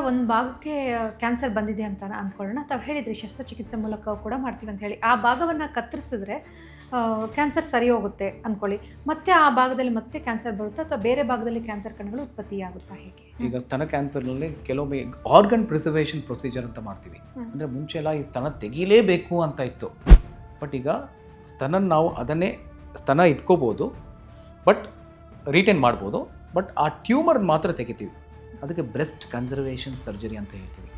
ಒಂದು ಭಾಗಕ್ಕೆ ಕ್ಯಾನ್ಸರ್ ಬಂದಿದೆ ಅಂತ ಅಂದ್ಕೊಳ್ಳೋಣ. ತಾವು ಹೇಳಿದ್ರಿ ಶಸ್ತ್ರಚಿಕಿತ್ಸೆ ಮೂಲಕ ಕೂಡ ಮಾಡ್ತೀವಿ ಅಂತ ಹೇಳಿ. ಆ ಭಾಗವನ್ನು ಕತ್ತರಿಸಿದ್ರೆ ಕ್ಯಾನ್ಸರ್ ಸರಿ ಹೋಗುತ್ತೆ ಅಂದ್ಕೊಳ್ಳಿ. ಮತ್ತೆ ಆ ಭಾಗದಲ್ಲಿ ಮತ್ತೆ ಕ್ಯಾನ್ಸರ್ ಬರುತ್ತಾ ಅಥವಾ ಬೇರೆ ಭಾಗದಲ್ಲಿ ಕ್ಯಾನ್ಸರ್ ಕಣಗಳು ಉತ್ಪತ್ತಿಯಾಗುತ್ತಾ ಹೇಗೆ? ಈಗ ಸ್ತನ ಕ್ಯಾನ್ಸರ್ನಲ್ಲಿ ಕೆಲವೊಮ್ಮೆ ಆರ್ಗನ್ ಪ್ರಿಸರ್ವೇಷನ್ ಪ್ರೊಸೀಜರ್ ಅಂತ ಮಾಡ್ತೀವಿ. ಅಂದರೆ ಮುಂಚೆ ಎಲ್ಲ ಈ ಸ್ತನ ತೆಗೀಲೇಬೇಕು ಅಂತ ಇತ್ತು. ಬಟ್ ಈಗ ನಾವು ಅದನ್ನೇ ಸ್ತನ ಇಟ್ಕೋಬೋದು, ಬಟ್ ರಿಟೈನ್ ಮಾಡ್ಬೋದು. ಬಟ್ ಆ ಟ್ಯೂಮರ್ ಮಾತ್ರ ತೆಗಿತೀವಿ. ಅದಕ್ಕೆ ಬ್ರೆಸ್ಟ್ ಕನ್ಸರ್ವೇಷನ್ ಸರ್ಜರಿ ಅಂತ ಹೇಳ್ತೀವಿ.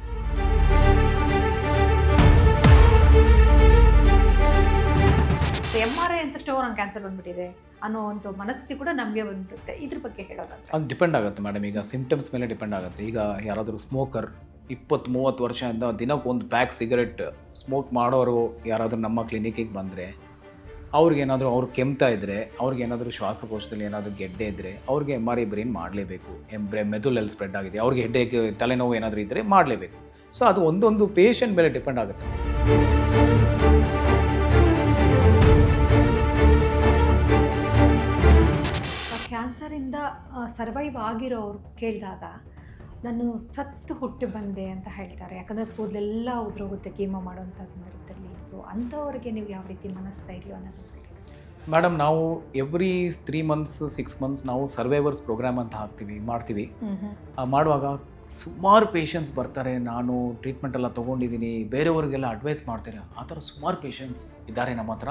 MRI ಅಂತ ನಂಗೆ ಕ್ಯಾನ್ಸರ್ ಬಂದ್ಬಿಟ್ಟಿದೆ ಅನ್ನೋ ಒಂದು ಮನಸ್ಥಿತಿ ಕೂಡ ನಮಗೆ ಬಂದ್ಬಿಡುತ್ತೆ. ಇದ್ರ ಬಗ್ಗೆ ಹೇಳೋದಾದ್ರೆ ಅದು ಡಿಪೆಂಡ್ ಆಗುತ್ತೆ ಮೇಡಮ್. ಈಗ ಸಿಂಪ್ಟಮ್ಸ್ ಮೇಲೆ ಡಿಪೆಂಡ್ ಆಗುತ್ತೆ. ಈಗ ಯಾರಾದರೂ ಸ್ಮೋಕರ್ 20-30 ವರ್ಷದಿಂದ ದಿನಕ್ಕೆ ಒಂದು ಪ್ಯಾಕ್ ಸಿಗರೆಟ್ ಸ್ಮೋಕ್ ಮಾಡೋರು ಯಾರಾದರೂ ನಮ್ಮ ಕ್ಲಿನಿಕ್ಕಿಗೆ ಬಂದರೆ, ಅವ್ರಿಗೇನಾದರೂ ಅವ್ರು ಕೆಮ್ತಾ ಇದ್ದರೆ, ಅವ್ರಿಗೇನಾದರೂ ಶ್ವಾಸಕೋಶದಲ್ಲಿ ಏನಾದರೂ ಗೆಡ್ಡೆ ಇದ್ದರೆ ಅವ್ರಿಗೆ MRI ಬ್ರೈನ್ ಮಾಡಲೇಬೇಕು. ಮೆದುಳಲ್ಲಿ ಸ್ಪ್ರೆಡ್ ಆಗಿದೆ, ಅವ್ರಿಗೆ ಹೆಡ್ಡೇಕ್ ತಲೆನೋವು ಏನಾದರೂ ಇದ್ದರೆ ಮಾಡಲೇಬೇಕು. ಸೊ ಅದು ಒಂದೊಂದು ಪೇಷಂಟ್ ಮೇಲೆ ಡಿಪೆಂಡ್ ಆಗುತ್ತೆ. ಕ್ಯಾನ್ಸರಿಂದ ಸರ್ವೈವ್ ಆಗಿರೋರು ಕೇಳಿದಾಗ ನಾನು ಸತ್ತು ಹುಟ್ಟಿ ಬಂದೆ ಅಂತ ಹೇಳ್ತಾರೆ. ಯಾಕಂದರೆ ಕೂದಲೆಲ್ಲ ಉದುರೋಗುತ್ತೆ ಕೀಮೋ ಮಾಡುವಂಥ ಸಂದರ್ಭದಲ್ಲಿ. ಸೊ ಅಂಥವ್ರಿಗೆ ನೀವು ಯಾವ ರೀತಿ ಮನಸ್ಥೈರ್ಯ ಅನ್ನೋದು? ಮೇಡಮ್, ನಾವು ಎವ್ರಿ 3 months 6 months ನಾವು ಸರ್ವೈವರ್ಸ್ ಪ್ರೋಗ್ರಾಮ್ ಅಂತ ಮಾಡ್ತೀವಿ. ಮಾಡುವಾಗ ಸುಮಾರು ಪೇಷಂಟ್ಸ್ ಬರ್ತಾರೆ. ನಾನು ಟ್ರೀಟ್ಮೆಂಟ್ ಎಲ್ಲ ತೊಗೊಂಡಿದ್ದೀನಿ, ಬೇರೆಯವ್ರಿಗೆಲ್ಲ ಅಡ್ವೈಸ್ ಮಾಡ್ತಾರೆ. ಆ ಥರ ಸುಮಾರು ಪೇಷಂಟ್ಸ್ ಇದ್ದಾರೆ ನಮ್ಮ ಹತ್ರ.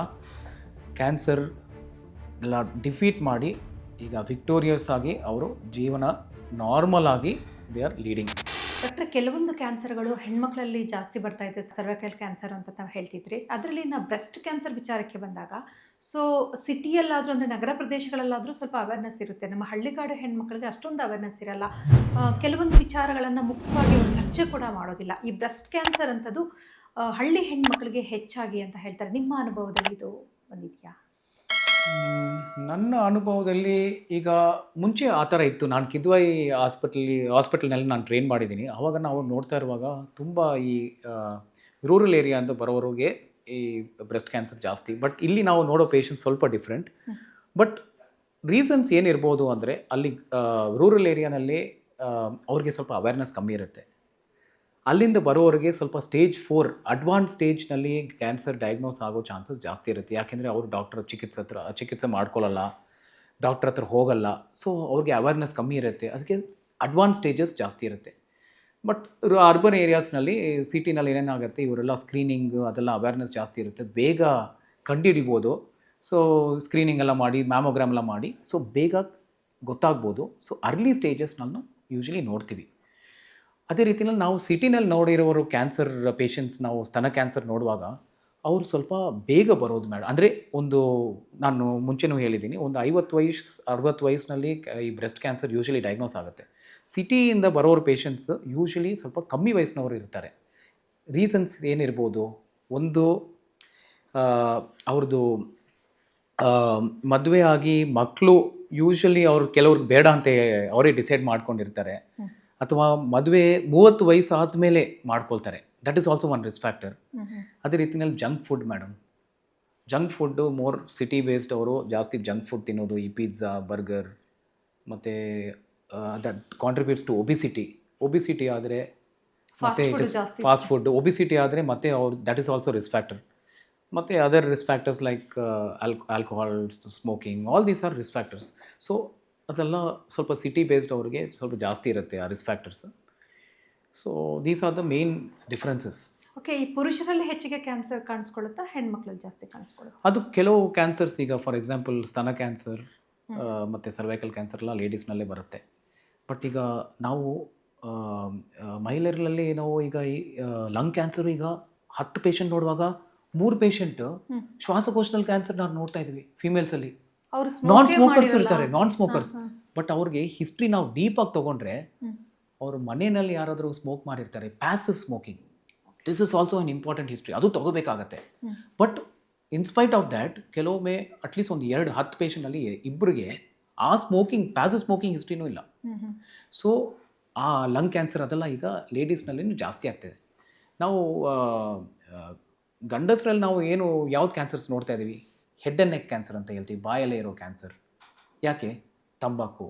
ಕ್ಯಾನ್ಸರ್ ಎಲ್ಲ ಡಿಫೀಟ್ ಮಾಡಿ ಈಗ ವಿಕ್ಟೋರಿಯಸ್ ಆಗಿ ಅವರು ಜೀವನ ನಾರ್ಮಲ್ ಆಗಿ ದೇ ಆರ್ ಲೀಡಿಂಗ್. ಡಾಕ್ಟ್ರೆ, ಕೆಲವೊಂದು ಕ್ಯಾನ್ಸರ್ಗಳು ಹೆಣ್ಮಕ್ಳಲ್ಲಿ ಜಾಸ್ತಿ ಬರ್ತಾ ಇದೆ. ಸರ್ವೈಕಲ್ ಕ್ಯಾನ್ಸರ್ ಅಂತ ನಾವು ಹೇಳ್ತಿದ್ರಿ. ಅದರಲ್ಲಿ ನಾವು ಬ್ರೆಸ್ಟ್ ಕ್ಯಾನ್ಸರ್ ವಿಚಾರಕ್ಕೆ ಬಂದಾಗ, ಸೊ ಸಿಟಿಯಲ್ಲಾದರೂ ಅಂದರೆ ನಗರ ಪ್ರದೇಶಗಳಲ್ಲಾದರೂ ಸ್ವಲ್ಪ ಅವೇರ್ನೆಸ್ ಇರುತ್ತೆ. ನಮ್ಮ ಹಳ್ಳಿಗಾಡು ಹೆಣ್ಮಕ್ಳಿಗೆ ಅಷ್ಟೊಂದು ಅವೇರ್ನೆಸ್ ಇರಲ್ಲ. ಕೆಲವೊಂದು ವಿಚಾರಗಳನ್ನು ಮುಖ್ಯವಾಗಿ ಚರ್ಚೆ ಕೂಡ ಮಾಡೋದಿಲ್ಲ. ಈ ಬ್ರೆಸ್ಟ್ ಕ್ಯಾನ್ಸರ್ ಅಂಥದ್ದು ಹಳ್ಳಿ ಹೆಣ್ಮಕ್ಳಿಗೆ ಹೆಚ್ಚಾಗಿ ಅಂತ ಹೇಳ್ತಾರೆ. ನಿಮ್ಮ ಅನುಭವದಲ್ಲಿ ಇದು ಬಂದಿದೆಯಾ? ನನ್ನ ಅನುಭವದಲ್ಲಿ ಈಗ ಮುಂಚೆ ಆ ಥರ ಇತ್ತು. ನಾನು ಕಿದ್ವಾಯಿ ಹಾಸ್ಪಿಟಲ್ನಲ್ಲಿ ನಾನು ಟ್ರೈನ್ ಮಾಡಿದ್ದೀನಿ. ಆವಾಗ ನಾವು ನೋಡ್ತಾ ಇರುವಾಗ ತುಂಬ ಈ ರೂರಲ್ ಏರಿಯಾ ಅಂತ ಬರೋರಿಗೆ ಈ ಬ್ರೆಸ್ಟ್ ಕ್ಯಾನ್ಸರ್ ಜಾಸ್ತಿ. ಬಟ್ ಇಲ್ಲಿ ನಾವು ನೋಡೋ ಪೇಷಂಟ್ಸ್ ಸ್ವಲ್ಪ ಡಿಫ್ರೆಂಟ್. ಬಟ್ ರೀಸನ್ಸ್ ಏನಿರ್ಬೋದು ಅಂದರೆ, ಅಲ್ಲಿ ರೂರಲ್ ಏರಿಯಾನಲ್ಲಿ ಅವ್ರಿಗೆ ಸ್ವಲ್ಪ ಅವೇರ್ನೆಸ್ ಕಮ್ಮಿ ಇರುತ್ತೆ. ಅಲ್ಲಿಂದ ಬರೋರಿಗೆ ಸ್ವಲ್ಪ ಸ್ಟೇಜ್ 4 ಅಡ್ವಾನ್ಸ್ ಸ್ಟೇಜ್ನಲ್ಲಿ ಕ್ಯಾನ್ಸರ್ ಡಯಾಗ್ನೋಸ್ ಆಗೋ ಚಾನ್ಸಸ್ ಜಾಸ್ತಿ ಇರುತ್ತೆ. ಯಾಕೆಂದರೆ ಅವರು ಡಾಕ್ಟರ್ ಚಿಕಿತ್ಸೆ ಮಾಡ್ಕೊಳ್ಳಲ್ಲ, ಡಾಕ್ಟರ್ ಹತ್ರ ಹೋಗಲ್ಲ. ಸೊ ಅವ್ರಿಗೆ ಅವೇರ್ನೆಸ್ ಕಮ್ಮಿ ಇರುತ್ತೆ. ಅದಕ್ಕೆ ಅಡ್ವಾನ್ಸ್ ಸ್ಟೇಜಸ್ ಜಾಸ್ತಿ ಇರುತ್ತೆ. ಬಟ್ ಅರ್ಬನ್ ಏರಿಯಾಸ್ನಲ್ಲಿ, ಸಿಟಿನಲ್ಲಿ ಏನೇನಾಗುತ್ತೆ, ಇವರೆಲ್ಲ ಸ್ಕ್ರೀನಿಂಗ್ ಅದೆಲ್ಲ ಅವೇರ್ನೆಸ್ ಜಾಸ್ತಿ ಇರುತ್ತೆ. ಬೇಗ ಕಂಡುಹಿಡಿಬೋದು. ಸೊ ಸ್ಕ್ರೀನಿಂಗ್ ಎಲ್ಲ ಮಾಡಿ, ಮ್ಯಾಮೋಗ್ರಾಮ್ ಎಲ್ಲ ಮಾಡಿ, ಸೊ ಬೇಗ ಗೊತ್ತಾಗ್ಬೋದು. ಸೊ ಅರ್ಲಿ ಸ್ಟೇಜಸ್ನನ್ನು ಯೂಶ್ವಲಿ ನೋಡ್ತೀವಿ. ಅದೇ ರೀತಿಯಲ್ಲಿ ನಾವು ಸಿಟಿನಲ್ಲಿ ನೋಡಿರೋರು ಕ್ಯಾನ್ಸರ್ ಪೇಷಂಟ್ಸ್, ನಾವು ಸ್ತನ ಕ್ಯಾನ್ಸರ್ ನೋಡುವಾಗ ಅವರು ಸ್ವಲ್ಪ ಬೇಗ ಬರೋದು ಮೇಡಮ್. ಅಂದರೆ ನಾನು ಮುಂಚೆನೂ ಹೇಳಿದ್ದೀನಿ, ಒಂದು 50-60 ವಯಸ್ಸಿನಲ್ಲಿ ಈ ಬ್ರೆಸ್ಟ್ ಕ್ಯಾನ್ಸರ್ ಯೂಶ್ವಲಿ ಡಯಾಗ್ನೋಸ್ ಆಗುತ್ತೆ. ಸಿಟಿಯಿಂದ ಬರೋರು ಪೇಷಂಟ್ಸ್ ಯೂಶ್ವಲಿ ಸ್ವಲ್ಪ ಕಮ್ಮಿ ವಯಸ್ಸಿನವರು ಇರ್ತಾರೆ. ರೀಸನ್ಸ್ ಏನಿರ್ಬೋದು, ಒಂದು ಅವ್ರದ್ದು ಮದುವೆ ಆಗಿ ಮಕ್ಕಳು ಯೂಶ್ವಲಿ ಕೆಲವ್ರಿಗೆ ಬೇಡ ಅಂತ ಅವರೇ ಡಿಸೈಡ್ ಮಾಡ್ಕೊಂಡಿರ್ತಾರೆ. ಅಥವಾ ಮದುವೆ 30 ವಯಸ್ಸು ಆದಮೇಲೆ ಮಾಡ್ಕೊಳ್ತಾರೆ. That is also one risk factor. ಅದೇ ರೀತಿಯಲ್ಲಿ junk food madam. Junk food more city based ಅವರು ಜಾಸ್ತಿ ಜಂಕ್ ಫುಡ್ ತಿನ್ನೋದು, ಈ ಪಿಜ್ಜಾ, ಬರ್ಗರ್, ಮತ್ತು ದಟ್ ಕಾಂಟ್ರಿಬ್ಯೂಟ್ಸ್ ಟು ಒಬಿಸಿಟಿ ಆದರೆ ಮತ್ತು ಫಾಸ್ಟ್ ಫುಡ್ ಒಬಿಸಿಟಿ ಆದರೆ ಮತ್ತೆ that is also risk factor. ಮತ್ತು other risk factors like alcohol, smoking, all these are risk factors. So ಅದೆಲ್ಲ ಸ್ವಲ್ಪ ಸಿಟಿ ಬೇಸ್ಡ್ ಅವ್ರಿಗೆ ಸ್ವಲ್ಪ ಜಾಸ್ತಿ ಇರುತ್ತೆ ಆ risk factors. So these are the main differences. Okay, ಈ ಪುರುಷರಲ್ಲಿ ಹೆಚ್ಚಿಗೆ ಕ್ಯಾನ್ಸರ್ ಕಾಣಿಸ್ಕೊಳ್ಳುತ್ತಾ, ಹೆಣ್ಮಕ್ಳಲ್ಲಿ ಜಾಸ್ತಿ ಕಾಣಿಸ್ಕೊಳ್ಳುತ್ತಾ? ಅದು ಕೆಲವು ಕ್ಯಾನ್ಸರ್ಸ್, ಈಗ ಫಾರ್ ಎಕ್ಸಾಂಪಲ್ ಸ್ತನ ಕ್ಯಾನ್ಸರ್ ಮತ್ತು ಸರ್ವೈಕಲ್ ಕ್ಯಾನ್ಸರ್ ಎಲ್ಲ ಲೇಡೀಸ್ನಲ್ಲೇ ಬರುತ್ತೆ. ಬಟ್ ಈಗ ನಾವು ಮಹಿಳೆಯರಲ್ಲಿ ನಾವು ಈಗ ಈ ಲಂಗ್ ಕ್ಯಾನ್ಸರು ಈಗ 10 ಪೇಷಂಟ್ ನೋಡುವಾಗ 3 ಪೇಷಂಟ್ ಶ್ವಾಸಕೋಶದಲ್ಲಿ ಕ್ಯಾನ್ಸರ್ ನಾವು ನೋಡ್ತಾ ಇದ್ವಿ ಫಿಮೇಲ್ಸಲ್ಲಿ. ನಾನ್ ಸ್ಮೋಕರ್ಸ್ ಇರ್ತಾರೆ, ನಾನ್ ಸ್ಮೋಕರ್ಸ್. ಬಟ್ ಅವ್ರಿಗೆ ಹಿಸ್ಟ್ರಿ ನಾವು ಡೀಪಾಗಿ ತೊಗೊಂಡ್ರೆ, ಅವ್ರ ಮನೆಯಲ್ಲಿ ಯಾರಾದರೂ ಸ್ಮೋಕ್ ಮಾಡಿರ್ತಾರೆ, passive smoking, this is also an important history. ಅದು ತೊಗೋಬೇಕಾಗತ್ತೆ. ಬಟ್ ಇನ್ಸ್ಪೈಟ್ ಆಫ್ ದ್ಯಾಟ್ ಕೆಲವೊಮ್ಮೆ ಅಟ್ಲೀಸ್ಟ್ ಒಂದು 10 ಪೇಷಂಟಲ್ಲಿ ಇಬ್ಬರಿಗೆ ಆ ಪ್ಯಾಸಿವ್ ಸ್ಮೋಕಿಂಗ್ ಹಿಸ್ಟ್ರಿನೂ ಇಲ್ಲ. ಸೊ ಆ ಲಂಗ್ ಕ್ಯಾನ್ಸರ್ ಅದೆಲ್ಲ ಈಗ ಲೇಡೀಸ್ನಲ್ಲಿ ಜಾಸ್ತಿ ಆಗ್ತಿದೆ. ನಾವು ಗಂಡಸರಲ್ಲಿ ನಾವು ಯಾವ್ದು ಕ್ಯಾನ್ಸರ್ಸ್ ನೋಡ್ತಾ ಇದ್ದೀವಿ? ಹೆಡ್ ಆ್ಯಂಡ್ ನೆಕ್ ಕ್ಯಾನ್ಸರ್ ಅಂತ ಹೇಳ್ತೀವಿ, ಬಾಯಲ್ಲೇ ಇರೋ ಕ್ಯಾನ್ಸರ್. ಯಾಕೆ? ತಂಬಾಕು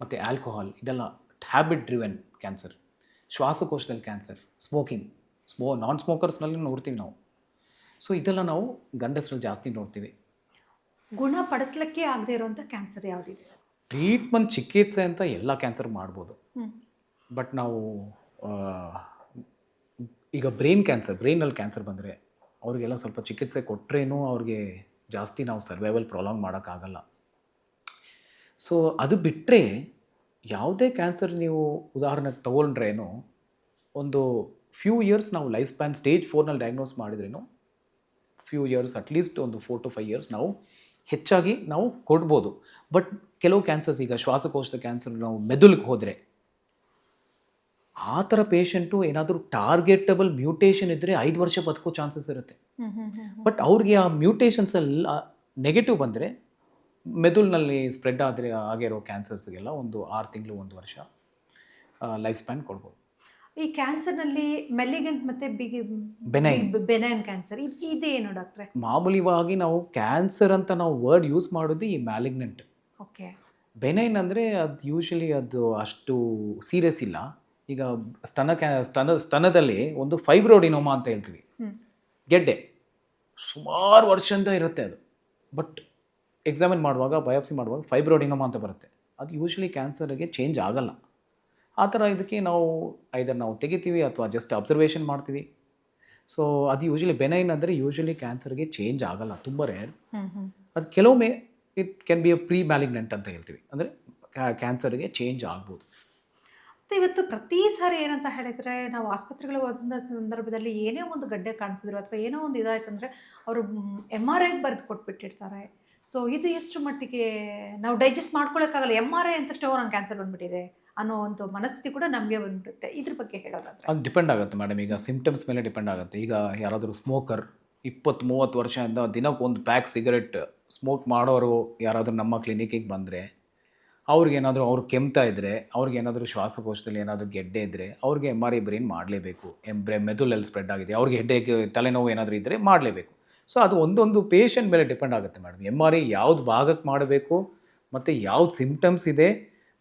ಮತ್ತು ಆಲ್ಕೋಹಾಲ್, ಇದೆಲ್ಲ ಹ್ಯಾಬಿಟ್ ಡ್ರಿವೆನ್ ಕ್ಯಾನ್ಸರ್. ಶ್ವಾಸಕೋಶದಲ್ಲಿ ಕ್ಯಾನ್ಸರ್, ಸ್ಮೋಕಿಂಗ್, ನಾನ್ ಸ್ಮೋಕರ್ಸ್ನಲ್ಲಿ ನೋಡ್ತೀವಿ ನಾವು. ಸೊ ಇದೆಲ್ಲ ನಾವು ಗಂಡಸರಲ್ಲಿ ಜಾಸ್ತಿ ನೋಡ್ತೀವಿ. ಗುಣಪಡಿಸ್ಲಿಕ್ಕೆ ಆಗದೆ ಇರುವಂಥ ಕ್ಯಾನ್ಸರ್ ಯಾವುದಿದೆ? ಟ್ರೀಟ್ಮೆಂಟ್, ಚಿಕಿತ್ಸೆ ಅಂತ ಎಲ್ಲ ಕ್ಯಾನ್ಸರ್ ಮಾಡ್ಬೋದು. ಬಟ್ ನಾವು ಈಗ ಬ್ರೈನಲ್ಲಿ ಕ್ಯಾನ್ಸರ್ ಬಂದರೆ ಅವ್ರಿಗೆಲ್ಲ ಸ್ವಲ್ಪ ಚಿಕಿತ್ಸೆ ಕೊಟ್ಟರೇನೂ ಅವ್ರಿಗೆ ಜಾಸ್ತಿ ನಾವು ಸರ್ವೈವಲ್ ಪ್ರೊಲಾಂಗ್ ಮಾಡೋಕ್ಕಾಗಲ್ಲ. ಸೊ ಅದು ಬಿಟ್ಟರೆ ಯಾವುದೇ ಕ್ಯಾನ್ಸರ್ ನೀವು ಉದಾಹರಣೆಗೆ ತೊಗೊಂಡ್ರೇನು ಒಂದು ಫ್ಯೂ ಇಯರ್ಸ್ ನಾವು ಲೈಫ್ ಸ್ಪ್ಯಾನ್ ಸ್ಟೇಜ್ 4ನಲ್ಲಿ ಡಯಾಗ್ನೋಸ್ ಮಾಡಿದ್ರೇನು ಫ್ಯೂ ಇಯರ್ಸ್, ಅಟ್ಲೀಸ್ಟ್ ಒಂದು 4 to 5 years ನಾವು ಹೆಚ್ಚಾಗಿ ನಾವು ಕೊಡ್ಬೋದು. ಬಟ್ ಕೆಲವು ಕ್ಯಾನ್ಸರ್ಸ್, ಈಗ ಶ್ವಾಸಕೋಶದ ಕ್ಯಾನ್ಸರ್ ನಾವು ಮೆದುಳಿಗೆ ಹೋದರೆ ಆ ಥರ ಪೇಷಂಟು ಏನಾದರೂ ಟಾರ್ಗೆಟಬಲ್ ಮ್ಯೂಟೇಷನ್ ಇದ್ದರೆ 5 ವರ್ಷ ಬದುಕೋ ಚಾನ್ಸಸ್ ಇರುತ್ತೆ. ಬಟ್ ಅವ್ರಿಗೆ ಆ ಮ್ಯೂಟೇಷನ್ಸ್ ಎಲ್ಲ ನೆಗೆಟಿವ್ ಬಂದರೆ ಮೆದುಳಿನಲ್ಲಿ ಸ್ಪ್ರೆಡ್ ಆಗಿರೋ ಕ್ಯಾನ್ಸರ್ಸ್ಗೆಲ್ಲ ಒಂದು 6 ತಿಂಗಳು 1 ವರ್ಷ ಲೈಫ್ ಸ್ಪ್ಯಾನ್ ಕೊಡ್ಬೋದು. ಈ ಕ್ಯಾನ್ಸರ್ನಲ್ಲಿ ಮೆಲಿಗೆಂಟ್ ಮತ್ತು ಬೆನೈನ್ ಕ್ಯಾನ್ಸರ್ ಇದೇನು ಡಾಕ್ಟ್ರೆ? ಮಾಮೂಲಿಯಾಗಿ ನಾವು ಕ್ಯಾನ್ಸರ್ ಅಂತ ನಾವು ವರ್ಡ್ ಯೂಸ್ ಮಾಡೋದು ಈ ಮ್ಯಾಲಿಗ್ನೆಂಟ್. ಓಕೆ. ಬೆನೈನ್ ಅಂದರೆ ಅದು ಯೂಶಲಿ ಅದು ಅಷ್ಟು ಸೀರಿಯಸ್ ಇಲ್ಲ. ಈಗ ಸ್ತನದಲ್ಲಿ ಒಂದು ಫೈಬ್ರೋಡಿನೋಮಾ ಅಂತ ಹೇಳ್ತೀವಿ, ಗೆಡ್ಡೆ ಸುಮಾರು ವರ್ಷದಿಂದ ಇರುತ್ತೆ ಅದು. ಬಟ್ ಎಕ್ಸಾಮಿನ್ ಮಾಡುವಾಗ, ಬಯಾಪ್ಸಿ ಮಾಡುವಾಗ ಫೈಬ್ರೋಡಿನೋಮಾ ಅಂತ ಬರುತ್ತೆ. ಅದು ಯೂಶಲಿ ಕ್ಯಾನ್ಸರ್ಗೆ ಚೇಂಜ್ ಆಗಲ್ಲ. ಆ ಥರ ಇದಕ್ಕೆ ನಾವು ತೆಗಿತೀವಿ ಅಥವಾ ಜಸ್ಟ್ ಅಬ್ಸರ್ವೇಷನ್ ಮಾಡ್ತೀವಿ. ಸೊ ಅದು ಯೂಶಲಿ ಬೆನೈನ್ ಅಂದರೆ ಯೂಶಲಿ ಕ್ಯಾನ್ಸರ್ಗೆ ಚೇಂಜ್ ಆಗಲ್ಲ, ತುಂಬ ರೇರ್. ಅದು ಕೆಲವೊಮ್ಮೆ it can be a pre malignant ಅಂತ ಹೇಳ್ತೀವಿ, ಅಂದರೆ ಕ್ಯಾನ್ಸರ್ಗೆ ಚೇಂಜ್ ಆಗ್ಬೋದು. ಮತ್ತು ಇವತ್ತು ಪ್ರತಿ ಸಾರಿ ಏನಂತ ಹೇಳಿದರೆ, ನಾವು ಆಸ್ಪತ್ರೆಗಳು ಹೋದಂಥ ಸಂದರ್ಭದಲ್ಲಿ ಏನೇ ಒಂದು ಗಡ್ಡೆ ಕಾಣಿಸಿದ್ರು ಅಥವಾ ಏನೋ ಒಂದು ಇದಾಯ್ತು ಅಂದರೆ ಅವರು MRI ಬರೆದು ಕೊಟ್ಬಿಟ್ಟಿರ್ತಾರೆ. ಸೊ ಇದು ಎಷ್ಟು ಮಟ್ಟಿಗೆ ನಾವು ಡೈಜೆಸ್ಟ್ ಮಾಡ್ಕೊಳ್ಳೋಕ್ಕಾಗಲ್ಲ. MRI ಅಂತ ನಂಗೆ ಕ್ಯಾನ್ಸರ್ ಬಂದುಬಿಟ್ಟಿದೆ ಅನ್ನೋ ಒಂದು ಮನಸ್ಥಿತಿ ಕೂಡ ನಮಗೆ ಬಂದ್ಬಿಡುತ್ತೆ. ಇದ್ರ ಬಗ್ಗೆ ಹೇಳೋದಾದ್ರೆ ಅದು ಡಿಪೆಂಡ್ ಆಗುತ್ತೆ ಮೇಡಮ್. ಈಗ ಸಿಂಪ್ಟಮ್ಸ್ ಮೇಲೆ ಡಿಪೆಂಡ್ ಆಗುತ್ತೆ. ಈಗ ಯಾರಾದರೂ ಸ್ಮೋಕರ್ 20-30 ವರ್ಷದಿಂದ ದಿನಕ್ಕೆ 1 ಪ್ಯಾಕ್ ಸಿಗರೆಟ್ ಸ್ಮೋಕ್ ಮಾಡೋರು ಯಾರಾದರೂ ನಮ್ಮ ಕ್ಲಿನಿಕ್ಕಿಗೆ ಬಂದರೆ, ಅವ್ರಿಗೇನಾದರೂ ಅವ್ರು ಕೆಮ್ತಾ ಇದ್ದರೆ, ಅವ್ರಿಗೇನಾದರೂ ಶ್ವಾಸಕೋಶದಲ್ಲಿ ಏನಾದರೂ ಗೆಡ್ಡೆ ಇದ್ದರೆ ಅವ್ರಿಗೆ MRI ಬ್ರೈನ್ ಮಾಡಲೇಬೇಕು. ಮೆದುಳಲ್ಲಿ ಸ್ಪ್ರೆಡ್ ಆಗಿದೆ, ಅವ್ರಿಗೆ ಹೆಡ್ಡೇಕ್, ತಲೆನೋವು ಏನಾದರೂ ಇದ್ದರೆ ಮಾಡಲೇಬೇಕು. ಸೊ ಅದು ಒಂದೊಂದು ಪೇಷಂಟ್ ಮೇಲೆ ಡಿಪೆಂಡ್ ಆಗುತ್ತೆ ಮೇಡಮ್. MRI ಯಾವ್ದು ಭಾಗಕ್ಕೆ ಮಾಡಬೇಕು ಮತ್ತು ಯಾವ್ದು ಸಿಂಪ್ಟಮ್ಸ್ ಇದೆ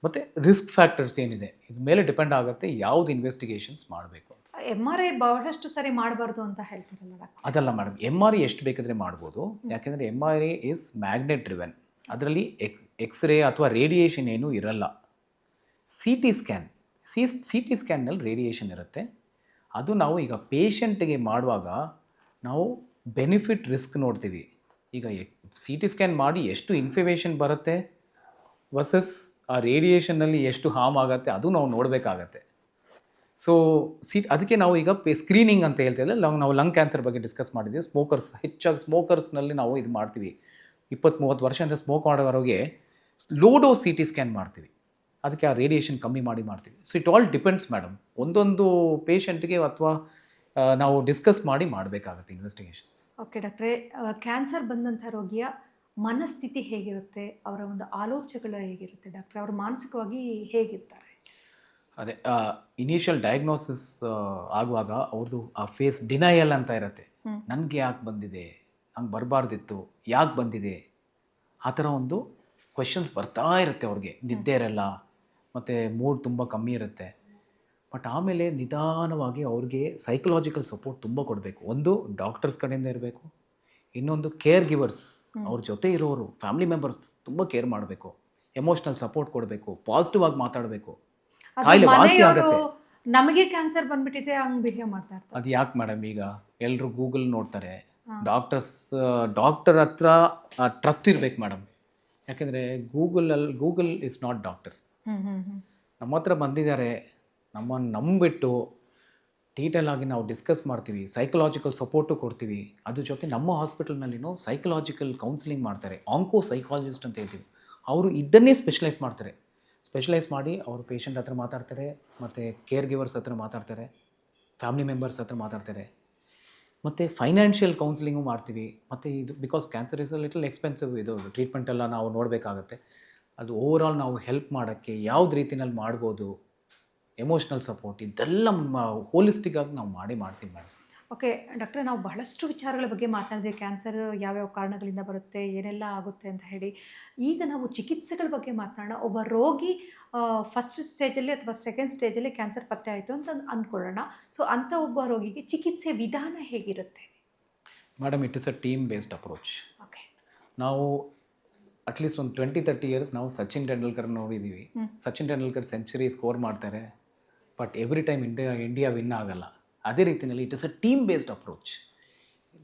ಮತ್ತು ರಿಸ್ಕ್ ಫ್ಯಾಕ್ಟರ್ಸ್ ಏನಿದೆ ಇದ್ರ ಮೇಲೆ ಡಿಪೆಂಡ್ ಆಗುತ್ತೆ ಯಾವ್ದು ಇನ್ವೆಸ್ಟಿಗೇಷನ್ಸ್ ಮಾಡಬೇಕು ಅಂತ. MRI ಬಹಳಷ್ಟು ಸರಿ ಮಾಡಬಾರ್ದು ಅಂತ ಹೇಳ್ತಾರಲ್ಲ ಡಾಕ್ಟರ್? ಅದಲ್ಲ ಮೇಡಮ್, MRI ಎಷ್ಟು ಬೇಕಾದರೆ ಮಾಡ್ಬೋದು. ಯಾಕೆಂದರೆ MRI ಈಸ್ ಮ್ಯಾಗ್ನೆಟ್ ಡ್ರಿವೆನ್. ಅದರಲ್ಲಿ ಎಕ್ಸ್ರೇ ಅಥವಾ ರೇಡಿಯೇಷನ್ ಏನೂ ಇರಲ್ಲ. CT ಸ್ಕ್ಯಾನ್ನಲ್ಲಿ ರೇಡಿಯೇಷನ್ ಇರುತ್ತೆ. ಅದು ನಾವು ಈಗ ಪೇಷಂಟ್ಗೆ ಮಾಡುವಾಗ ನಾವು ಬೆನಿಫಿಟ್ ರಿಸ್ಕ್ ನೋಡ್ತೀವಿ. ಈಗ CT ಸ್ಕ್ಯಾನ್ ಮಾಡಿ ಎಷ್ಟು ಇನ್ಫಾರ್ಮೇಷನ್ ಬರುತ್ತೆ ವರ್ಸಸ್ ಆ ರೇಡಿಯೇಷನ್ನಲ್ಲಿ ಎಷ್ಟು ಹಾರ್ಮ್ ಆಗುತ್ತೆ ಅದು ನಾವು ನೋಡಬೇಕಾಗತ್ತೆ. ಸೊ ಅದಕ್ಕೆ ನಾವು ಈಗ ಸ್ಕ್ರೀನಿಂಗ್ ಅಂತ ಹೇಳ್ತಿಲ್ಲ, ನಾವು ಲಂಗ್ ಕ್ಯಾನ್ಸರ್ ಬಗ್ಗೆ ಡಿಸ್ಕಸ್ ಮಾಡಿದ್ದೀವಿ. ಹೆಚ್ಚಾಗಿ ಸ್ಮೋಕರ್ಸ್ನಲ್ಲಿ ನಾವು ಇದು ಮಾಡ್ತೀವಿ. 20-30 ವರ್ಷದಿಂದ ಸ್ಮೋಕ್ ಮಾಡೋರಿಗೆ ಲೋ ಡೋಸ್ CT ಸ್ಕ್ಯಾನ್ ಮಾಡ್ತೀವಿ. ಅದಕ್ಕೆ ಆ ರೇಡಿಯೇಷನ್ ಕಮ್ಮಿ ಮಾಡ್ತೀವಿ. So it all depends madam. ಒಂದೊಂದು ಪೇಷಂಟ್ಗೆ ಅಥವಾ ನಾವು ಡಿಸ್ಕಸ್ ಮಾಡಿ ಮಾಡಬೇಕಾಗುತ್ತೆ ಇನ್ವೆಸ್ಟಿಗೇಷನ್ಸ್. ಓಕೆ ಡಾಕ್ಟ್ರೆ, ಕ್ಯಾನ್ಸರ್ ಬಂದಂಥ ರೋಗಿಯ ಮನಸ್ಥಿತಿ ಹೇಗಿರುತ್ತೆ, ಅವರ ಒಂದು ಆಲೋಚನೆಗಳು ಹೇಗಿರುತ್ತೆ ಡಾಕ್ಟ್ರೆ? ಅವರು ಮಾನಸಿಕವಾಗಿ ಹೇಗಿರ್ತಾರೆ? ಅದೇ ಇನಿಷಿಯಲ್ ಡಯಾಗ್ನೋಸಿಸ್ ಆಗುವಾಗ ಅವ್ರದ್ದು ಆ ಫೇಸ್ ಡಿನಯಲ್ ಅಂತ ಇರುತ್ತೆ. ನನಗೆ ಯಾಕೆ ಬಂದಿದೆ, ಹಂಗೆ ಬರಬಾರ್ದಿತ್ತು, ಯಾಕೆ ಬಂದಿದೆ, ಆ ಥರ ಒಂದು ಕ್ವೆಶನ್ಸ್ ಬರ್ತಾ ಇರುತ್ತೆ. ಅವ್ರಿಗೆ ನಿದ್ದೆ ಇರಲ್ಲ ಮತ್ತು ಮೂಡ್ ತುಂಬ ಕಮ್ಮಿ ಇರುತ್ತೆ. ಬಟ್ ಆಮೇಲೆ ನಿಧಾನವಾಗಿ ಅವ್ರಿಗೆ ಸೈಕಲಾಜಿಕಲ್ ಸಪೋರ್ಟ್ ತುಂಬ ಕೊಡಬೇಕು. ಒಂದು ಡಾಕ್ಟರ್ಸ್ ಕಡೆಯಿಂದ ಇರಬೇಕು, ಇನ್ನೊಂದು ಕೇರ್ ಗಿವರ್ಸ್, ಅವ್ರ ಜೊತೆ ಇರೋರು ಫ್ಯಾಮಿಲಿ ಮೆಂಬರ್ಸ್ ತುಂಬ ಕೇರ್ ಮಾಡಬೇಕು, ಎಮೋಷ್ನಲ್ ಸಪೋರ್ಟ್ ಕೊಡಬೇಕು, ಪಾಸಿಟಿವ್ ಆಗಿ ಮಾತಾಡಬೇಕು. ಕಾಯಿಲೆ ವಾಸಿ ಆಗುತ್ತೆ. ನಮಗೆ ಕ್ಯಾನ್ಸರ್ ಬಂದ್ಬಿಟ್ಟಿದೆ ಹಂಗೆ ಬಿಹೇವ್ ಮಾಡ್ತಾ ಇರ್ತಾರೆ. ಅದು ಯಾಕೆ ಮೇಡಮ್? ಈಗ ಎಲ್ಲರೂ ಗೂಗಲ್ ನೋಡ್ತಾರೆ. ಡಾಕ್ಟರ್ ಹತ್ರ ಟ್ರಸ್ಟ್ ಇರಬೇಕು ಮೇಡಮ್. ಯಾಕೆಂದರೆ ಗೂಗಲ್ ಇಸ್ ನಾಟ್ ಡಾಕ್ಟರ್. ನಮ್ಮ ಹತ್ರ ಬಂದಿದ್ದಾರೆ, ನಮ್ಮನ್ನು ನಂಬಿಬಿಟ್ಟು ಡೀಟೇಲ್ ಆಗಿ ನಾವು ಡಿಸ್ಕಸ್ ಮಾಡ್ತೀವಿ, ಸೈಕಲಾಜಿಕಲ್ ಸಪೋರ್ಟು ಕೊಡ್ತೀವಿ. ಅದ್ರ ಜೊತೆ ನಮ್ಮ ಹಾಸ್ಪಿಟಲ್ನಲ್ಲಿನೂ ಸೈಕಲಾಜಿಕಲ್ ಕೌನ್ಸಿಲಿಂಗ್ ಮಾಡ್ತಾರೆ, ಆಂಕೋ ಸೈಕಾಲಜಿಸ್ಟ್ ಅಂತ ಹೇಳ್ತೀವಿ. ಅವರು ಇದನ್ನೇ ಸ್ಪೆಷಲೈಸ್ ಮಾಡಿ ಅವರು ಪೇಷಂಟ್ ಹತ್ರ ಮಾತಾಡ್ತಾರೆ, ಮತ್ತು ಕೇರ್ ಗಿವರ್ಸ್ ಹತ್ರ ಮಾತಾಡ್ತಾರೆ, ಫ್ಯಾಮಿಲಿ ಮೆಂಬರ್ಸ್ ಹತ್ರ ಮಾತಾಡ್ತಾರೆ, ಮತ್ತು ಫೈನಾನ್ಷಿಯಲ್ ಕೌನ್ಸಿಲಿಂಗು ಮಾಡ್ತೀವಿ. ಮತ್ತು ಇದು because cancer is a little expensive, ಇದು ಟ್ರೀಟ್ಮೆಂಟೆಲ್ಲ ನಾವು ನೋಡಬೇಕಾಗತ್ತೆ. ಅದು ಓವರಾಲ್ ನಾವು ಹೆಲ್ಪ್ ಮಾಡೋಕ್ಕೆ ಯಾವ್ದು ರೀತಿಯಲ್ಲಿ ಮಾಡ್ಬೋದು, ಎಮೋಷ್ನಲ್ ಸಪೋರ್ಟ್, ಇದೆಲ್ಲ ಹೋಲಿಸ್ಟಿಕ್ ಆಗಿ ನಾವು ಮಾಡ್ತೀವಿ ಮೇಡಮ್. ಓಕೆ ಡಾಕ್ಟ್ರೆ, ನಾವು ಬಹಳಷ್ಟು ವಿಚಾರಗಳ ಬಗ್ಗೆ ಮಾತನಾಡಿದ್ವಿ. ಕ್ಯಾನ್ಸರ್ ಯಾವ್ಯಾವ ಕಾರಣಗಳಿಂದ ಬರುತ್ತೆ, ಏನೆಲ್ಲ ಆಗುತ್ತೆ ಅಂತ ಹೇಳಿ. ಈಗ ನಾವು ಚಿಕಿತ್ಸೆಗಳ ಬಗ್ಗೆ ಮಾತನಾಡೋಣ. ಒಬ್ಬ ರೋಗಿ ಫಸ್ಟ್ ಸ್ಟೇಜಲ್ಲಿ ಅಥವಾ ಸೆಕೆಂಡ್ ಸ್ಟೇಜಲ್ಲಿ ಕ್ಯಾನ್ಸರ್ ಪತ್ತೆ ಆಯಿತು ಅಂತ ಅಂದ್ಕೊಳ್ಳೋಣ. ಸೊ ಅಂಥ ಒಬ್ಬ ರೋಗಿಗೆ ಚಿಕಿತ್ಸೆ ವಿಧಾನ ಹೇಗಿರುತ್ತೆ? Madam, it is a team based approach. Okay. ನಾವು ಅಟ್ಲೀಸ್ಟ್ ಒಂದು 20-30 ಇಯರ್ಸ್ ನಾವು ಸಚಿನ್ ತೆಂಡೂಲ್ಕರ್ ನೋಡಿದ್ದೀವಿ. ಸಚಿನ್ ತೆಂಡೂಲ್ಕರ್ ಸೆಂಚುರಿ ಸ್ಕೋರ್ ಮಾಡ್ತಾರೆ, but every time India win ಆಗಲ್ಲ. ಅದೇ ರೀತಿಯಲ್ಲಿ it is a team based approach.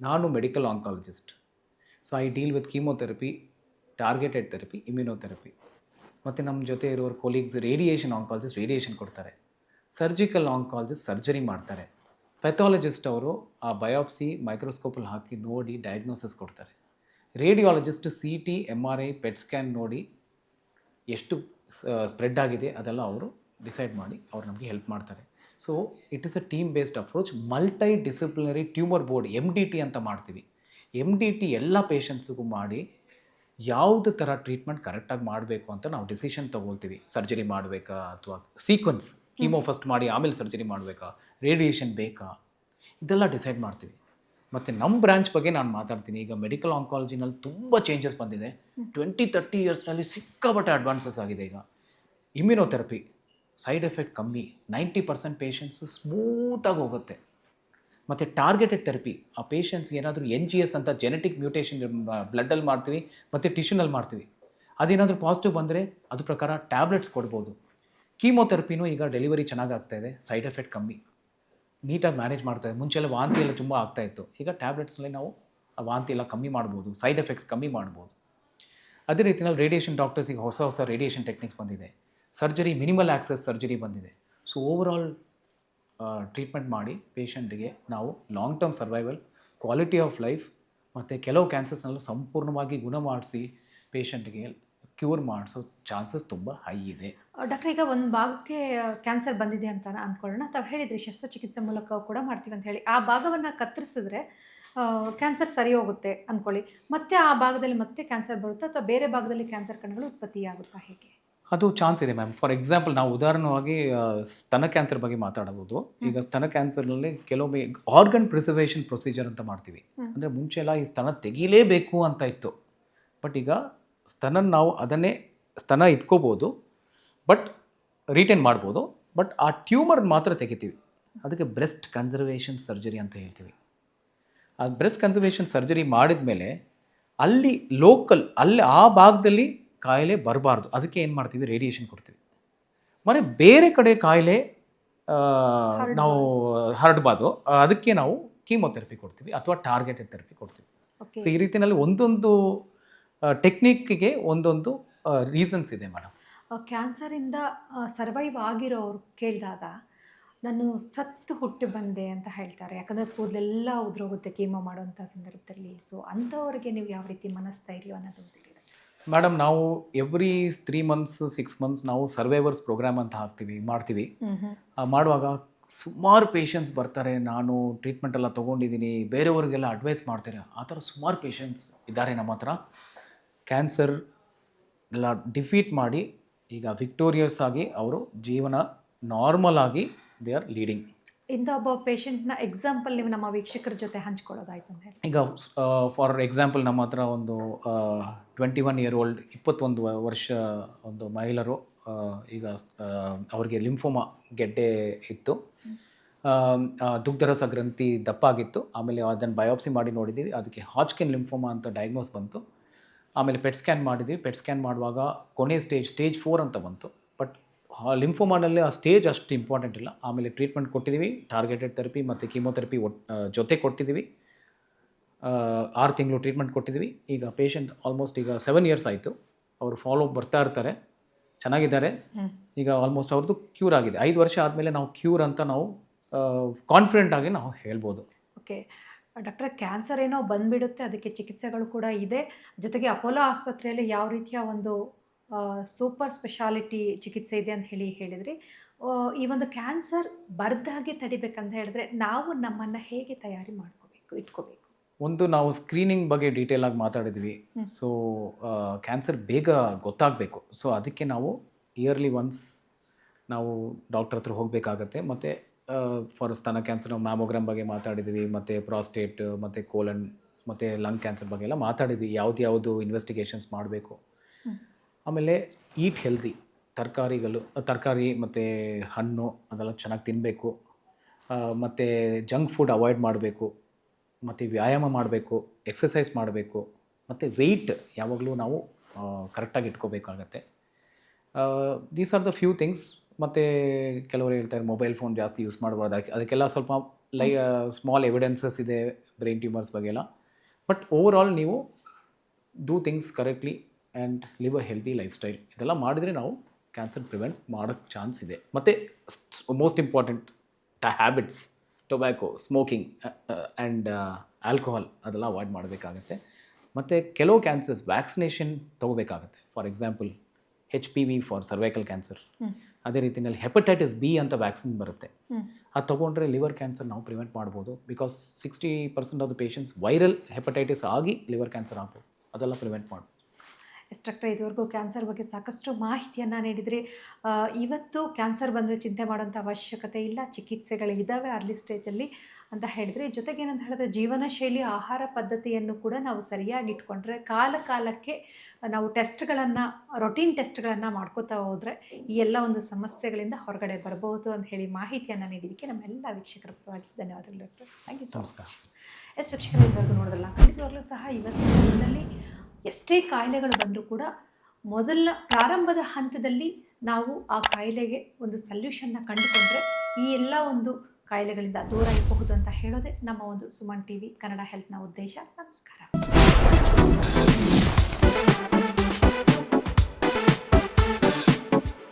ನಾನು medical oncologist, so I deal with chemotherapy, targeted therapy, immunotherapy. ಮತ್ತು ನಮ್ಮ ಜೊತೆ ಇರೋರು ಕೊಲೀಗ್ಸ್ ರೇಡಿಯೇಷನ್ ಆಂಕಾಲಜಿಸ್ಟ್ ರೇಡಿಯೇಷನ್ ಕೊಡ್ತಾರೆ, ಸರ್ಜಿಕಲ್ ಆಂಕಾಲಜಿಸ್ಟ್ ಸರ್ಜರಿ ಮಾಡ್ತಾರೆ, ಪೆಥಾಲಜಿಸ್ಟ್ ಅವರು ಆ ಬಯೋಪ್ಸಿ ಮೈಕ್ರೋಸ್ಕೋಪಲ್ಲಿ ಹಾಕಿ ನೋಡಿ ಡಯಾಗ್ನೋಸಿಸ್ ಕೊಡ್ತಾರೆ, radiologist CT MRI pet scan ನೋಡಿ ಎಷ್ಟು ಸ್ಪ್ರೆಡ್ ಆಗಿದೆ ಅದೆಲ್ಲ ಅವರು ಡಿಸೈಡ್ ಮಾಡಿ ಅವ್ರು ನಮಗೆ ಹೆಲ್ಪ್ ಮಾಡ್ತಾರೆ. So it is a team based approach. Multi disciplinary tumour board MDT ಅಂತ ಮಾಡ್ತೀವಿ. MDT ಎಲ್ಲ ಪೇಷಂಟ್ಸಿಗೂ ಮಾಡಿ ಯಾವುದು ಥರ ಟ್ರೀಟ್ಮೆಂಟ್ ಕರೆಕ್ಟಾಗಿ ಮಾಡಬೇಕು ಅಂತ ನಾವು ಡಿಸಿಷನ್ ತೊಗೊಳ್ತೀವಿ. ಸರ್ಜರಿ ಮಾಡಬೇಕಾ ಅಥವಾ ಸೀಕ್ವೆನ್ಸ್ ಕೀಮೋ ಫಸ್ಟ್ ಮಾಡಿ ಆಮೇಲೆ ಸರ್ಜರಿ ಮಾಡಬೇಕಾ, ರೇಡಿಯೇಷನ್ ಬೇಕಾ, ಇದೆಲ್ಲ ಡಿಸೈಡ್ ಮಾಡ್ತೀವಿ. ಮತ್ತು ನಮ್ಮ ಬ್ರ್ಯಾಂಚ್ ಬಗ್ಗೆ ನಾನು ಮಾತಾಡ್ತೀನಿ. ಈಗ ಮೆಡಿಕಲ್ ಆಂಕಾಲಜಿನಲ್ಲಿ ತುಂಬ ಚೇಂಜಸ್ ಬಂದಿದೆ. 20-30 ಇಯರ್ಸ್ನಲ್ಲಿ ಸಿಕ್ಕಾಪಟ್ಟೆ ಅಡ್ವಾನ್ಸಸ್ ಆಗಿದೆ. ಈಗ ಇಮ್ಯುನೋಥೆರಪಿ ಸೈಡ್ ಎಫೆಕ್ಟ್ ಕಮ್ಮಿ, 90% ಪೇಷಂಟ್ಸು ಸ್ಮೂತಾಗಿ ಹೋಗುತ್ತೆ. ಮತ್ತು ಟಾರ್ಗೆಟೆಡ್ ಥೆರಪಿ, ಆ ಪೇಷಂಟ್ಸ್ಗೆ ಏನಾದರೂ NGS ಅಂತ ಜೆನೆಟಿಕ್ ಮ್ಯೂಟೇಷನ್ ಬ್ಲಡ್ಡಲ್ಲಿ ಮಾಡ್ತೀವಿ ಮತ್ತು ಟಿಶ್ಯೂನಲ್ಲಿ ಮಾಡ್ತೀವಿ. ಅದೇನಾದರೂ ಪಾಸಿಟಿವ್ ಬಂದರೆ ಅದು ಪ್ರಕಾರ ಟ್ಯಾಬ್ಲೆಟ್ಸ್ ಕೊಡ್ಬೋದು. ಕೀಮೋಥೆರಪಿನೂ ಈಗ ಡೆಲಿವರಿ ಚೆನ್ನಾಗಿ ಆಗ್ತಾಯಿದೆ, ಸೈಡ್ ಎಫೆಕ್ಟ್ ಕಮ್ಮಿ, ನೀಟಾಗಿ ಮ್ಯಾನೇಜ್ ಮಾಡ್ತಾಯಿದೆ. ಮುಂಚೆಲ್ಲ ವಾಂತಿ ಎಲ್ಲ ತುಂಬ ಆಗ್ತಾಯಿತ್ತು, ಈಗ ಟ್ಯಾಬ್ಲೆಟ್ಸ್ನಲ್ಲಿ ನಾವು ಆ ವಾಂತಿ ಎಲ್ಲ ಕಮ್ಮಿ ಮಾಡ್ಬೋದು, ಸೈಡ್ ಎಫೆಕ್ಟ್ಸ್ ಕಮ್ಮಿ ಮಾಡ್ಬೋದು. ಅದೇ ರೀತಿಯಲ್ಲಿ ರೇಡಿಯೇಷನ್ ಡಾಕ್ಟರ್ಸಿಗೆ ಹೊಸ ರೇಡಿಯೇಷನ್ ಟೆಕ್ನಿಕ್ಸ್ ಬಂದಿದೆ, ಸರ್ಜರಿ ಮಿನಿಮಲ್ ಆಕ್ಸೆಸ್ ಸರ್ಜರಿ ಬಂದಿದೆ. ಸೊ ಓವರಾಲ್ ಟ್ರೀಟ್ಮೆಂಟ್ ಮಾಡಿ ಪೇಷಂಟಿಗೆ ನಾವು long term survival, quality of life ಮತ್ತು ಕೆಲವು ಕ್ಯಾನ್ಸರ್ಸ್ನಲ್ಲೂ ಸಂಪೂರ್ಣವಾಗಿ ಗುಣ ಮಾಡಿಸಿ ಪೇಷಂಟ್ಗೆ ಕ್ಯೂರ್ ಮಾಡಿಸೋ ಚಾನ್ಸಸ್ ತುಂಬ ಹೈ ಇದೆ. ಡಾಕ್ಟ್ರೆ, ಈಗ ಒಂದು ಭಾಗಕ್ಕೆ ಕ್ಯಾನ್ಸರ್ ಬಂದಿದೆ ಅಂತ ಅಂದ್ಕೊಳ್ಳೋಣ. ತಾವು ಹೇಳಿದ್ರಿ ಶಸ್ತ್ರಚಿಕಿತ್ಸೆ ಮೂಲಕ ಕೂಡ ಮಾಡ್ತೀವಿ ಅಂತ ಹೇಳಿ. ಆ ಭಾಗವನ್ನು ಕತ್ತರಿಸಿದ್ರೆ ಕ್ಯಾನ್ಸರ್ ಸರಿ ಹೋಗುತ್ತೆ ಅಂದ್ಕೊಳ್ಳಿ, ಮತ್ತೆ ಆ ಭಾಗದಲ್ಲಿ ಮತ್ತೆ ಕ್ಯಾನ್ಸರ್ ಬರುತ್ತಾ ಅಥವಾ ಬೇರೆ ಭಾಗದಲ್ಲಿ ಕ್ಯಾನ್ಸರ್ ಕಣಗಳು ಉತ್ಪತ್ತಿಯಾಗುತ್ತಾ, ಹೇಗೆ? ಅದು ಚಾನ್ಸ್ ಇದೆ ಮ್ಯಾಮ್. ಫಾರ್ ಎಕ್ಸಾಂಪಲ್ ನಾವು ಉದಾಹರಣವಾಗಿ ಸ್ತನ ಕ್ಯಾನ್ಸರ್ ಬಗ್ಗೆ ಮಾತಾಡಬಹುದು. ಈಗ ಸ್ತನ ಕ್ಯಾನ್ಸರ್ನಲ್ಲಿ ಕೆಲವೊಮ್ಮೆ ಆರ್ಗನ್ ಪ್ರಿಸರ್ವೇಷನ್ ಪ್ರೊಸೀಜರ್ ಅಂತ ಮಾಡ್ತೀವಿ. ಅಂದರೆ ಮುಂಚೆ ಎಲ್ಲ ಈ ಸ್ತನ ತೆಗಿಲೇಬೇಕು ಅಂತ ಇತ್ತು, ಬಟ್ ಈಗ ನಾವು ಅದನ್ನೇ ಸ್ತನ ಇಟ್ಕೋಬೋದು, ಬಟ್ ರಿಟೈನ್ ಮಾಡ್ಬೋದು, ಬಟ್ ಆ ಟ್ಯೂಮರ್ ಮಾತ್ರ ತೆಗಿತೀವಿ. ಅದಕ್ಕೆ ಬ್ರೆಸ್ಟ್ ಕನ್ಸರ್ವೇಷನ್ ಸರ್ಜರಿ ಅಂತ ಹೇಳ್ತೀವಿ. ಆ ಬ್ರೆಸ್ಟ್ ಕನ್ಸರ್ವೇಷನ್ ಸರ್ಜರಿ ಮಾಡಿದ ಮೇಲೆ ಅಲ್ಲಿ ಅಲ್ಲಿ ಆ ಭಾಗದಲ್ಲಿ ಕಾಯಿಲೆ ಬರಬಾರ್ದು, ಅದಕ್ಕೆ ಏನು ಮಾಡ್ತೀವಿ, ರೇಡಿಯೇಷನ್ ಕೊಡ್ತೀವಿ. ಮನೆ ಬೇರೆ ಕಡೆ ಕಾಯಿಲೆ ನಾವು ಹರಡಬಾರ್ದು, ಅದಕ್ಕೆ ನಾವು ಕೀಮೋಥೆರಪಿ ಕೊಡ್ತೀವಿ ಅಥವಾ ಟಾರ್ಗೆಟೆಡ್ ಥೆರಪಿ ಕೊಡ್ತೀವಿ. ಸೊ ಈ ರೀತಿಯಲ್ಲಿ ಒಂದೊಂದು ಟೆಕ್ನಿಕ್ಗೆ ಒಂದೊಂದು ರೀಸನ್ಸ್ ಇದೆ ಮೇಡಮ್. ಕ್ಯಾನ್ಸರಿಂದ ಸರ್ವೈವ್ ಆಗಿರೋರು ಕೇಳಿದಾಗ ನಾನು ಸತ್ತು ಹುಟ್ಟಿ ಬಂದೆ ಅಂತ ಹೇಳ್ತಾರೆ, ಯಾಕಂದರೆ ಕೂದಲೆಲ್ಲ ಉದುರೋಗುತ್ತೆ ಕೀಮೋ ಮಾಡುವಂಥ ಸಂದರ್ಭದಲ್ಲಿ. ಸೊ ಅಂಥವ್ರಿಗೆ ನೀವು ಯಾವ ರೀತಿ ಮನಸ್ಥೈರ್ಯ ಅನ್ನೋದು ತಿಳಿದೆ? ಮೇಡಮ್, ನಾವು ಎವ್ರಿ 3 months 6 months ನಾವು ಸರ್ವೈವರ್ಸ್ ಪ್ರೋಗ್ರಾಮ್ ಅಂತ ಮಾಡ್ತೀವಿ. ಮಾಡುವಾಗ ಸುಮಾರು ಪೇಷಂಟ್ಸ್ ಬರ್ತಾರೆ, ನಾನು ಟ್ರೀಟ್ಮೆಂಟ್ ಎಲ್ಲ ತೊಗೊಂಡಿದ್ದೀನಿ, ಬೇರೆಯವ್ರಿಗೆಲ್ಲ ಅಡ್ವೈಸ್ ಮಾಡ್ತಾರೆ. ಆ ಥರ ಸುಮಾರು ಪೇಷಂಟ್ಸ್ ಇದ್ದಾರೆ ನಮ್ಮ ಹತ್ರ. ಕ್ಯಾನ್ಸರ್ ಎಲ್ಲ ಡಿಫೀಟ್ ಮಾಡಿ ಈಗ ವಿಕ್ಟೋರಿಯಸ್ ಆಗಿ ಅವರು ಜೀವನ ನಾರ್ಮಲ್ ಆಗಿ ದೇ ಆರ್ ಲೀಡಿಂಗ್. ಇಂಥ ಒಬ್ಬ ಪೇಷಂಟ್ನ ಎಕ್ಸಾಂಪಲ್ ನೀವು ನಮ್ಮ ವೀಕ್ಷಕರ ಜೊತೆ ಹಂಚ್ಕೊಳ್ಳೋದಾಯ್ತು ಅಂತ ಹೇಳಿ. ಈಗ ಫಾರ್ ಎಕ್ಸಾಂಪಲ್ ನಮ್ಮ ಹತ್ರ ಒಂದು 21 year old 21 ವರ್ಷ ಒಂದು ಮಹಿಳೆಯರು, ಈಗ ಅವ್ರಿಗೆ ಲಿಂಫೋಮಾ ಗೆಡ್ಡೆ ಇತ್ತು, ದುಗ್ಧರಸ ಗ್ರಂಥಿ ದಪ್ಪ ಆಗಿತ್ತು. ಆಮೇಲೆ ಅದನ್ನು ಬಯೋಪ್ಸಿ ಮಾಡಿ ನೋಡಿದ್ದೀವಿ, ಅದಕ್ಕೆ ಹಾಜ್ಕಿನ್ ಲಿಂಫೋಮಾ ಅಂತ ಡಯಾಗ್ನೋಸ್ ಬಂತು. ಆಮೇಲೆ ಪೆಟ್ ಸ್ಕ್ಯಾನ್ ಮಾಡಿದ್ವಿ. ಪೆಟ್ ಸ್ಕ್ಯಾನ್ ಮಾಡುವಾಗ ಕೊನೆ ಸ್ಟೇಜ್ 4 ಅಂತ ಬಂತು. ಬಟ್ ಲಿಂಫೋಮಾನಲ್ಲಿ ಆ ಸ್ಟೇಜ್ ಅಷ್ಟು ಇಂಪಾರ್ಟೆಂಟ್ ಇಲ್ಲ. ಆಮೇಲೆ ಟ್ರೀಟ್ಮೆಂಟ್ ಕೊಟ್ಟಿದ್ದೀವಿ, ಟಾರ್ಗೆಟೆಡ್ ಥೆರಪಿ ಮತ್ತು ಕೀಮೋಥೆರಪಿ ಜೊತೆ ಕೊಟ್ಟಿದ್ದೀವಿ. 6 ತಿಂಗಳು ಟ್ರೀಟ್ಮೆಂಟ್ ಕೊಟ್ಟಿದ್ದೀವಿ. ಈಗ ಪೇಷಂಟ್ ಆಲ್ಮೋಸ್ಟ್ ಈಗ 7 years ಆಯಿತು, ಅವರು ಫಾಲೋ ಬರ್ತಾ ಇರ್ತಾರೆ, ಚೆನ್ನಾಗಿದ್ದಾರೆ. ಈಗ ಆಲ್ಮೋಸ್ಟ್ ಅವ್ರದ್ದು ಕ್ಯೂರ್ ಆಗಿದೆ. 5 ವರ್ಷ ಆದಮೇಲೆ ನಾವು ಕ್ಯೂರ್ ಅಂತ ನಾವು ಕಾನ್ಫಿಡೆಂಟ್ ಆಗಿ ನಾವು ಹೇಳ್ಬೋದು. ಓಕೆ ಡಾಕ್ಟ್ರೆ, ಕ್ಯಾನ್ಸರ್ ಏನೋ ಬಂದುಬಿಡುತ್ತೆ, ಅದಕ್ಕೆ ಚಿಕಿತ್ಸೆಗಳು ಕೂಡ ಇದೆ. ಜೊತೆಗೆ ಅಪೋಲೋ ಆಸ್ಪತ್ರೆಯಲ್ಲಿ ಯಾವ ರೀತಿಯ ಒಂದು ಸೂಪರ್ ಸ್ಪೆಷಾಲಿಟಿ ಚಿಕಿತ್ಸೆ ಇದೆ ಅಂತ ಹೇಳಿದ್ರಿ. ಈ ಒಂದು ಕ್ಯಾನ್ಸರ್ ಬರ್ದಾಗೆ ತಡಿಬೇಕಂತ ಹೇಳಿದ್ರೆ ನಾವು ನಮ್ಮನ್ನು ಹೇಗೆ ತಯಾರಿ ಇಟ್ಕೋಬೇಕು? ಒಂದು ನಾವು ಸ್ಕ್ರೀನಿಂಗ್ ಬಗ್ಗೆ ಡೀಟೇಲ್ ಆಗಿ ಮಾತಾಡಿದ್ವಿ. ಸೊ ಕ್ಯಾನ್ಸರ್ ಬೇಗ ಗೊತ್ತಾಗಬೇಕು. ಸೊ ಅದಕ್ಕೆ ನಾವು ಇಯರ್ಲಿ ಒನ್ಸ್ ನಾವು ಡಾಕ್ಟರ್ ಹತ್ರ ಹೋಗಬೇಕಾಗತ್ತೆ. ಮತ್ತು ಫಾರ್ ಸ್ತನ ಕ್ಯಾನ್ಸರ್ ನಾವು ಮ್ಯಾಮೋಗ್ರಾಮ್ ಬಗ್ಗೆ ಮಾತಾಡಿದ್ವಿ, ಮತ್ತು ಪ್ರಾಸ್ಟೇಟ್ ಮತ್ತು ಕೋಲನ್ ಮತ್ತು ಲಂಗ್ ಕ್ಯಾನ್ಸರ್ ಬಗ್ಗೆ ಎಲ್ಲ ಮಾತಾಡಿದ್ವಿ, ಯಾವುದು ಇನ್ವೆಸ್ಟಿಗೇಷನ್ಸ್ ಮಾಡಬೇಕು. ಆಮೇಲೆ ಈಟ್ ಹೆಲ್ದಿ, ತರಕಾರಿ ಮತ್ತು ಹಣ್ಣು ಅದೆಲ್ಲ ಚೆನ್ನಾಗಿ ತಿನ್ನಬೇಕು, ಮತ್ತು ಜಂಕ್ ಫುಡ್ ಅವಾಯ್ಡ್ ಮಾಡಬೇಕು, ಮತ್ತು ವ್ಯಾಯಾಮ ಮಾಡಬೇಕು, ಎಕ್ಸಸೈಸ್ ಮಾಡಬೇಕು, ಮತ್ತು ವೆಯ್ಟ್ ಯಾವಾಗಲೂ ನಾವು ಕರೆಕ್ಟಾಗಿ ಇಟ್ಕೋಬೇಕಾಗತ್ತೆ. These are the few things. ಮತ್ತು ಕೆಲವರು ಹೇಳ್ತಾರೆ ಮೊಬೈಲ್ ಫೋನ್ ಜಾಸ್ತಿ ಯೂಸ್ ಮಾಡಬಾರ್ದು, ಅದಕ್ಕೆಲ್ಲ ಸ್ವಲ್ಪ ಸ್ಮಾಲ್ ಎವಿಡೆನ್ಸಸ್ ಇದೆ ಬ್ರೈನ್ ಟ್ಯೂಮರ್ಸ್ ಬಗ್ಗೆ ಎಲ್ಲ. ಬಟ್ ಓವರಾಲ್ ನೀವು do things correctly and live a healthy life style, ಇದೆಲ್ಲ ಮಾಡಿದರೆ ನಾವು ಕ್ಯಾನ್ಸರ್ ಪ್ರಿವೆಂಟ್ ಮಾಡೋಕ್ಕೆ ಚಾನ್ಸ್ ಇದೆ. ಮತ್ತು most important habits, tobacco, smoking and alcohol ಅದೆಲ್ಲ ಅವಾಯ್ಡ್ ಮಾಡಬೇಕಾಗತ್ತೆ. ಮತ್ತು ಕೆಲವು ಕ್ಯಾನ್ಸರ್ಸ್ ವ್ಯಾಕ್ಸಿನೇಷನ್ ತೊಗೋಬೇಕಾಗತ್ತೆ. For example HPV for cervical cancer, ಅದೇ ರೀತಿಯಲ್ಲಿ ಹೆಪಟೈಟಿಸ್ B ಅಂತ ವ್ಯಾಕ್ಸಿನ್ ಬರುತ್ತೆ, ಅದು ತೊಗೊಂಡ್ರೆ ಲಿವರ್ ಕ್ಯಾನ್ಸರ್ ನಾವು ಪ್ರಿವೆಂಟ್ ಮಾಡ್ಬೋದು. Because 60% of the patients viral hepatitis ಆಗಿ ಲಿವರ್ ಕ್ಯಾನ್ಸರ್ ಆಗ್ಬೋದು, ಅದೆಲ್ಲ ಪ್ರಿವೆಂಟ್ ಮಾಡ್ಬೋದು. ಎಸ್ ಡಾಕ್ಟರ್, ಇದುವರೆಗೂ ಕ್ಯಾನ್ಸರ್ ಬಗ್ಗೆ ಸಾಕಷ್ಟು ಮಾಹಿತಿಯನ್ನು ನೀಡಿದರೆ, ಇವತ್ತು ಕ್ಯಾನ್ಸರ್ ಬಂದರೆ ಚಿಂತೆ ಮಾಡೋಂಥ ಅವಶ್ಯಕತೆ ಇಲ್ಲ, ಚಿಕಿತ್ಸೆಗಳಿದ್ದಾವೆ ಅರ್ಲಿ ಸ್ಟೇಜಲ್ಲಿ ಅಂತ ಹೇಳಿದರೆ. ಜೊತೆಗೆ ಏನಂತ ಹೇಳಿದ್ರೆ ಜೀವನ ಶೈಲಿ, ಆಹಾರ ಪದ್ಧತಿಯನ್ನು ಕೂಡ ನಾವು ಸರಿಯಾಗಿ ಇಟ್ಕೊಂಡ್ರೆ ಕಾಲಕ್ಕೆ ನಾವು ರೊಟೀನ್ ಟೆಸ್ಟ್ಗಳನ್ನು ಮಾಡ್ಕೋತಾ ಹೋದರೆ ಈ ಎಲ್ಲ ಒಂದು ಸಮಸ್ಯೆಗಳಿಂದ ಹೊರಗಡೆ ಬರಬಹುದು ಅಂತ ಹೇಳಿ ಮಾಹಿತಿಯನ್ನು ನೀಡಿದ್ದಕ್ಕೆ ನಮ್ಮೆಲ್ಲ ವೀಕ್ಷಕರ ಪರವಾಗಿ ಧನ್ಯವಾದಗಳು doctor. Thank you so much. Yes ವೀಕ್ಷಕರು, ಇದುವರೆಗೂ ನೋಡೋದಲ್ಲ, ಖಂಡಿತವಾಗ್ಲೂ ಸಹ ಇವತ್ತಿನ ದಿನದಲ್ಲಿ ಎಷ್ಟೇ ಕಾಯಿಲೆಗಳು ಬಂದರೂ ಕೂಡ ಪ್ರಾರಂಭದ ಹಂತದಲ್ಲಿ ನಾವು ಆ ಕಾಯಿಲೆಗೆ ಒಂದು ಸಲ್ಯೂಷನ್ನ ಕಂಡುಕೊಂಡ್ರೆ ಈ ಎಲ್ಲ ಒಂದು ಕಾಯಿಲೆಗಳಿಂದ ದೂರ ಇರಬಹುದು ಅಂತ ಹೇಳೋದೇ ನಮ್ಮ ಒಂದು ಸುಮನ್ TV ಕನ್ನಡ ಹೆಲ್ತ್ನ ಉದ್ದೇಶ. ನಮಸ್ಕಾರ.